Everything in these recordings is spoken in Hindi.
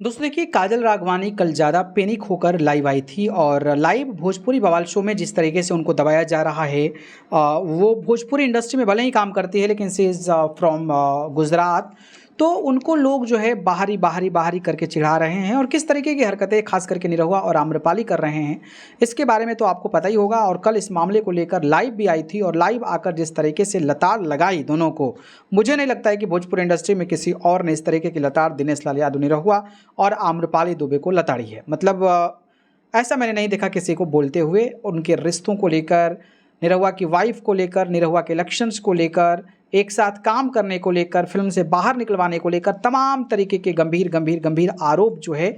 दोस्तों देखिए, काजल राघवानी कल ज़्यादा पैनिक होकर लाइव आई थी और लाइव भोजपुरी बवाल शो में जिस तरीके से उनको दबाया जा रहा है, वो भोजपुरी इंडस्ट्री में भले ही काम करती है लेकिन सी इज़ फ्रॉम गुजरात। तो उनको लोग जो है बाहरी बाहरी बाहरी करके चिढ़ा रहे हैं और किस तरीके की हरकतें खास करके निरहुआ और आम्रपाली कर रहे हैं, इसके बारे में तो आपको पता ही होगा। और कल इस मामले को लेकर लाइव भी आई थी और लाइव आकर जिस तरीके से लताड़ लगाई दोनों को, मुझे नहीं लगता है कि भोजपुरी इंडस्ट्री में किसी और ने इस तरीके की लताड़ दिनेश लाल यादव निरहुआ और आम्रपाली दुबे को लताड़ी है। मतलब ऐसा मैंने नहीं देखा किसी को बोलते हुए। उनके रिश्तों को लेकर, निरहुआ की वाइफ को लेकर, निरहुआ के इलेक्शंस को लेकर, एक साथ काम करने को लेकर, फिल्म से बाहर निकलवाने को लेकर तमाम तरीके के गंभीर गंभीर गंभीर आरोप जो है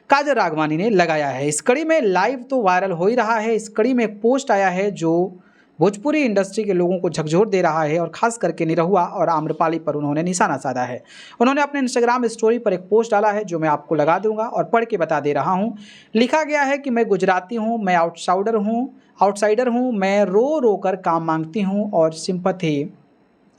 काजल राघवानी ने लगाया है। इस कड़ी में लाइव तो वायरल हो ही रहा है। इस कड़ी में एक पोस्ट आया है जो भोजपुरी इंडस्ट्री के लोगों को झकझोर दे रहा है और खास करके निरहुआ और आम्रपाली पर उन्होंने निशाना साधा है। उन्होंने अपने इंस्टाग्राम स्टोरी पर एक पोस्ट डाला है जो मैं आपको लगा दूंगा और पढ़ के बता दे रहा हूँ। लिखा गया है कि मैं गुजराती हूँ, मैं आउटसाइडर हूँ, मैं रो रो कर काम मांगती हूँ और सिंपैथी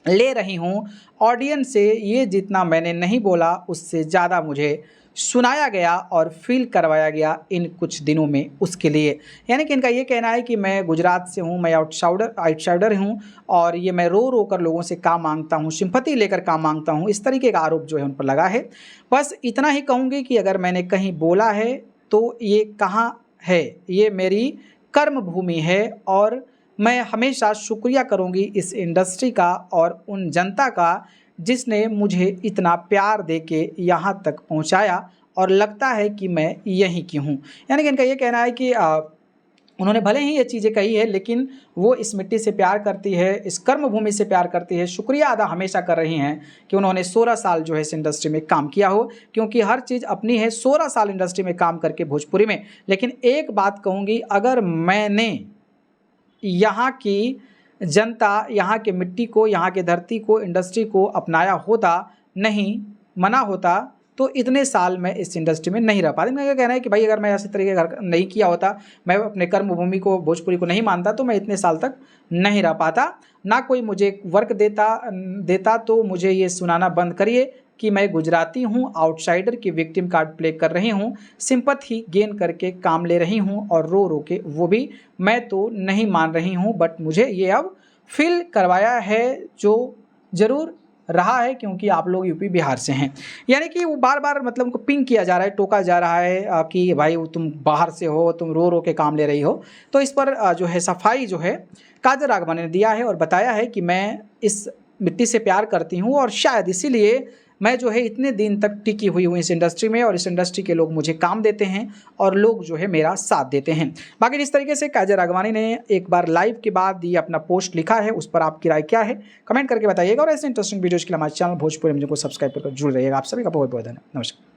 ले रही हूँ ऑडियंस से। ये जितना मैंने नहीं बोला उससे ज़्यादा मुझे सुनाया गया और फील करवाया गया इन कुछ दिनों में, उसके लिए। यानी कि इनका ये कहना है कि मैं गुजरात से हूँ, मैं आउटसाइडर हूँ और ये मैं रो रो कर लोगों से काम मांगता हूँ, सिंपैथी लेकर काम मांगता हूँ। इस तरीके का आरोप जो है उन पर लगा है। बस इतना ही कहूँगी कि अगर मैंने कहीं बोला है तो ये कहाँ है, ये मेरी कर्म भूमि है और मैं हमेशा शुक्रिया करूंगी इस इंडस्ट्री का और उन जनता का जिसने मुझे इतना प्यार देके यहाँ तक पहुँचाया और लगता है कि मैं यहीं की हूँ। यानी कि इनका ये कहना है कि उन्होंने भले ही ये चीज़ें कही है लेकिन वो इस मिट्टी से प्यार करती है, इस कर्म भूमि से प्यार करती है। शुक्रिया अदा हमेशा कर रही हैं कि उन्होंने 16 साल जो है इस इंडस्ट्री में काम किया हो, क्योंकि हर चीज़ अपनी है। 16 साल इंडस्ट्री में काम करके भोजपुरी में। लेकिन एक बात कहूँगी, अगर मैंने यहाँ की जनता, यहाँ के मिट्टी को, यहाँ के धरती को, इंडस्ट्री को अपनाया होता, नहीं मना होता, तो इतने साल मैं इस इंडस्ट्री में नहीं रह पाता। मेरा कहना है कि भाई अगर मैं ऐसे तरीके का नहीं किया होता, मैं अपने कर्म भूमि को, भोजपुरी को नहीं मानता, तो मैं इतने साल तक नहीं रह पाता। ना कोई मुझे वर्क देता तो मुझे ये सुनाना बंद करिए कि मैं गुजराती हूँ, आउटसाइडर की विक्टिम कार्ड प्ले कर रही हूँ, सिंपैथी गेन करके काम ले रही हूँ और रो रो के, वो भी मैं तो नहीं मान रही हूँ, बट मुझे ये अब फील करवाया है जो ज़रूर रहा है क्योंकि आप लोग यूपी बिहार से हैं। यानी कि वो बार बार मतलब उनको पिंग किया जा रहा है, टोका जा रहा है कि भाई तुम बाहर से हो, तुम रो रो के काम ले रही हो। तो इस पर जो है सफाई जो है काजल राघवानी ने दिया है और बताया है कि मैं इस मिट्टी से प्यार करती हूँ और शायद इसीलिए मैं जो है इतने दिन तक टिकी हुई हूँ इस इंडस्ट्री में और इस इंडस्ट्री के लोग मुझे काम देते हैं और लोग जो है मेरा साथ देते हैं। बाकी जिस तरीके से काजल राघवानी ने एक बार लाइव के बाद ये अपना पोस्ट लिखा है, उस पर आपकी राय क्या है कमेंट करके बताइएगा। और ऐसे इंटरेस्टिंग वीडियोज़ के लिए हमारे चैनल भोजपुरी में को सब्सक्राइब करके जुड़ रहिएगा। आप सभी का बहुत बहुत धन्यवाद। नमस्कार।